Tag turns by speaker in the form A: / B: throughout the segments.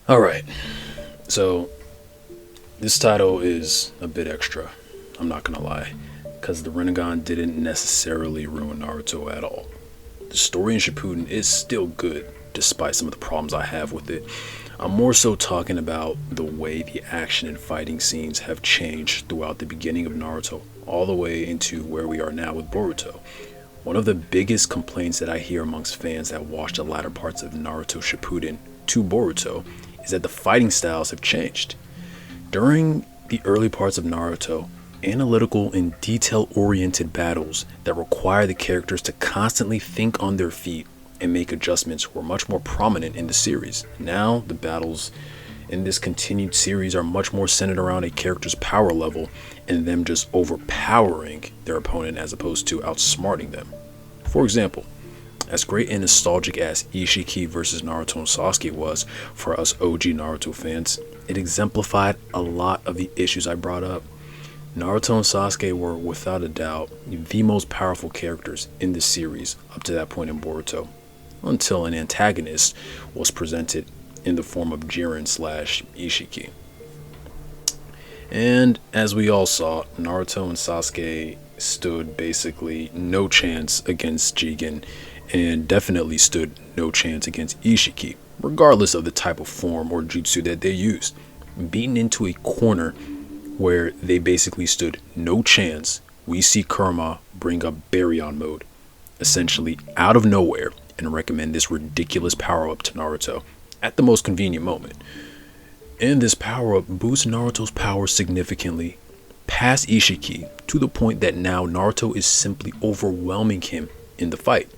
A: Alright, so this title is a bit extra, I'm not gonna lie, because the Rinnegan didn't necessarily ruin Naruto at all. The story in Shippuden is still good, despite some of the problems I have with it. I'm more so talking about the way the action and fighting scenes have changed throughout the beginning of Naruto, all the way into where we are now with Boruto. One of the biggest complaints that I hear amongst fans that watch the latter parts of Naruto Shippuden to Boruto is that the fighting styles have changed. During the early parts of Naruto, analytical and detail-oriented battles that require the characters to constantly think on their feet and make adjustments were much more prominent in the series. Now, the battles in this continued series are much more centered around a character's power level and them just overpowering their opponent as opposed to outsmarting them. For example, as great and nostalgic as Ishiki versus Naruto and Sasuke was for us OG Naruto fans, it exemplified a lot of the issues I brought up. Naruto and Sasuke were without a doubt the most powerful characters in the series up to that point in Boruto, until an antagonist was presented in the form of Jiren / Ishiki. And as we all saw, Naruto and Sasuke stood basically no chance against Jigen, and definitely stood no chance against Ishiki, regardless of the type of form or jutsu that they used. Beaten into a corner where they basically stood no chance, we see Kurama bring up Baryon mode, essentially out of nowhere, and recommend this ridiculous power-up to Naruto at the most convenient moment. And this power-up boosts Naruto's power significantly past Ishiki to the point that now Naruto is simply overwhelming him in the fight.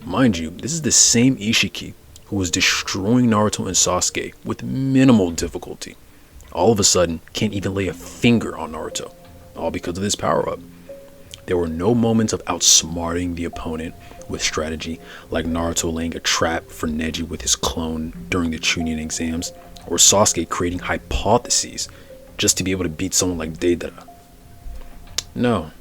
A: Mind you, this is the same Ishiki who was destroying Naruto and Sasuke with minimal difficulty. All of a sudden, can't even lay a finger on Naruto, all because of this power-up. There were no moments of outsmarting the opponent with strategy, like Naruto laying a trap for Neji with his clone during the Chunin exams, or Sasuke creating hypotheses just to be able to beat someone like Deidara. No,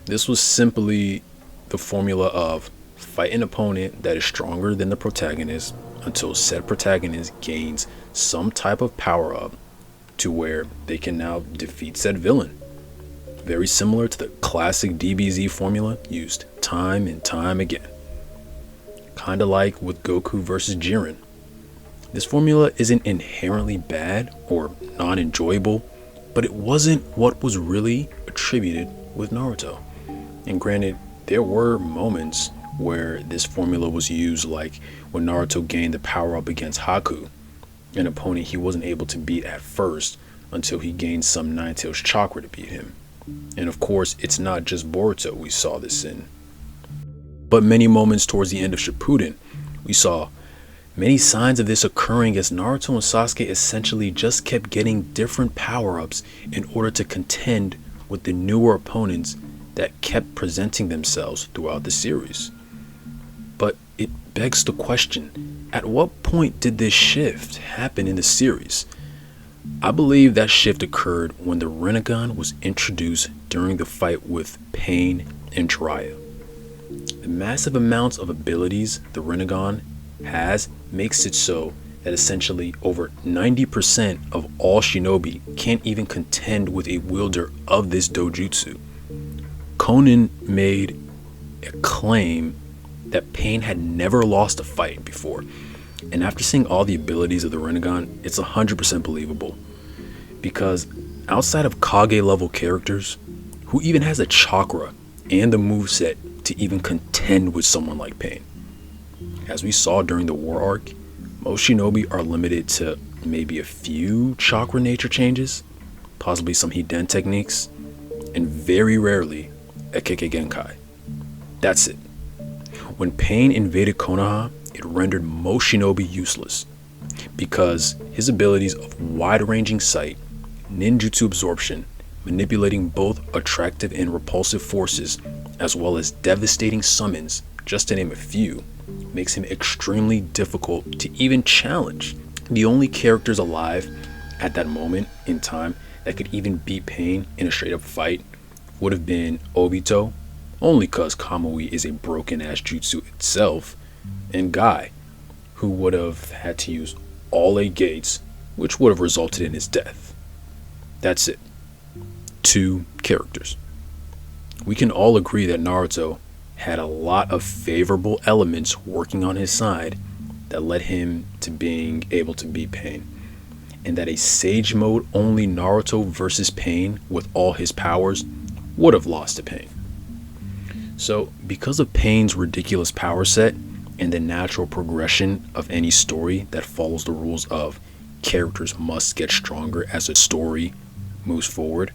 A: this was simply the formula of fight an opponent that is stronger than the protagonist until said protagonist gains some type of power-up to where they can now defeat said villain. Very similar to the classic DBZ formula used time and time again. Kinda like with Goku versus Jiren. This formula isn't inherently bad or non-enjoyable, but it wasn't what was really attributed with Naruto. And granted, there were moments where this formula was used, like when Naruto gained the power up against Haku, an opponent he wasn't able to beat at first until he gained some Nine-Tails chakra to beat him. And of course, it's not just Boruto we saw this in, but many moments towards the end of Shippuden, we saw many signs of this occurring as Naruto and Sasuke essentially just kept getting different power-ups in order to contend with the newer opponents that kept presenting themselves throughout the series. But it begs the question, at what point did this shift happen in the series? I believe that shift occurred when the Rinnegan was introduced during the fight with Pain and Jiraiya. The massive amounts of abilities the Rinnegan has makes it so that essentially over 90% of all shinobi can't even contend with a wielder of this dojutsu. Conan made a claim that Pain had never lost a fight before, and after seeing all the abilities of the Rinnegan, it's 100% believable. Because outside of Kage level characters, who even has a chakra and the moveset to even contend with someone like Pain? As we saw during the war arc, most shinobi are limited to maybe a few chakra nature changes, possibly some Hiden techniques, and very rarely a Kekkei Genkai. That's it. When Pain invaded Konoha, it rendered most shinobi useless, because his abilities of wide-ranging sight, ninjutsu absorption, manipulating both attractive and repulsive forces, as well as devastating summons, just to name a few, makes him extremely difficult to even challenge. The only characters alive at that moment in time that could even beat Pain in a straight up fight would have been Obito, only cause Kamui is a broken ass jutsu itself, and Guy, who would have had to use all 8 gates which would have resulted in his death. That's it. 2 characters. We can all agree that Naruto had a lot of favorable elements working on his side that led him to being able to beat Pain, and that a Sage Mode only Naruto versus Pain with all his powers would have lost to Pain. So, because of Pain's ridiculous power set and the natural progression of any story that follows the rules of characters must get stronger as a story moves forward,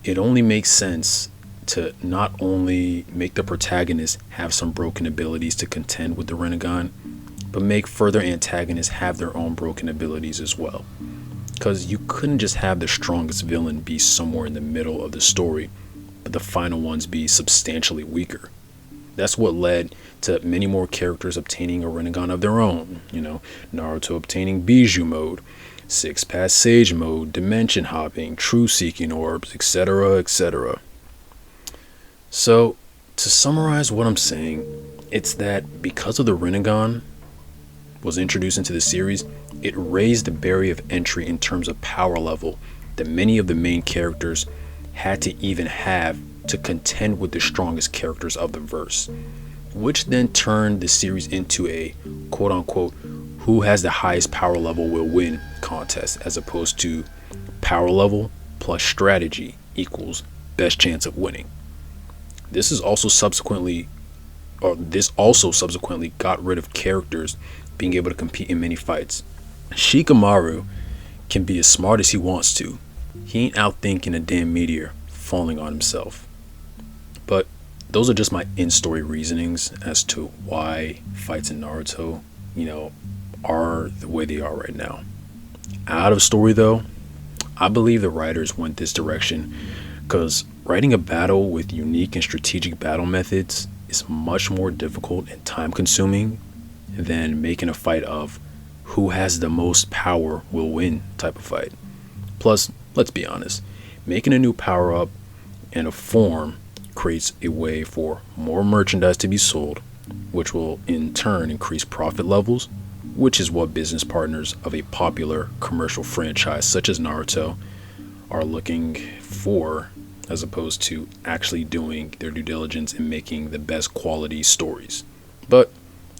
A: it only makes sense to not only make the protagonist have some broken abilities to contend with the Rinnegan, but make further antagonists have their own broken abilities as well. Because you couldn't just have the strongest villain be somewhere in the middle of the story, but the final ones be substantially weaker. That's what led to many more characters obtaining a Rinnegan of their own. Naruto obtaining Bijou Mode, 6-Pass Sage Mode, Dimension Hopping, True Seeking Orbs, etc., etc. So, to summarize what I'm saying, it's that because of the Rinnegan was introduced into the series, it raised the barrier of entry in terms of power level that many of the main characters had to even have to contend with the strongest characters of the verse, which then turned the series into a quote-unquote who has the highest power level will win contest, as opposed to power level plus strategy equals best chance of winning. This also subsequently got rid of characters being able to compete in many fights. Shikamaru can be as smart as he wants to. He ain't outthinking a damn meteor falling on himself. But those are just my in-story reasonings as to why fights in Naruto, are the way they are right now. Out of story though, I believe the writers went this direction because writing a battle with unique and strategic battle methods is much more difficult and time consuming than making a fight of who has the most power will win type of fight. Plus, let's be honest, making a new power up and a form creates a way for more merchandise to be sold, which will in turn increase profit levels, which is what business partners of a popular commercial franchise such as Naruto are looking for, as opposed to actually doing their due diligence and making the best quality stories. But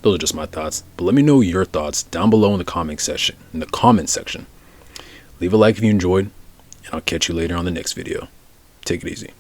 A: those are just my thoughts. But let me know your thoughts down below in the comment section. Leave a like if you enjoyed, and I'll catch you later on the next video. Take it easy.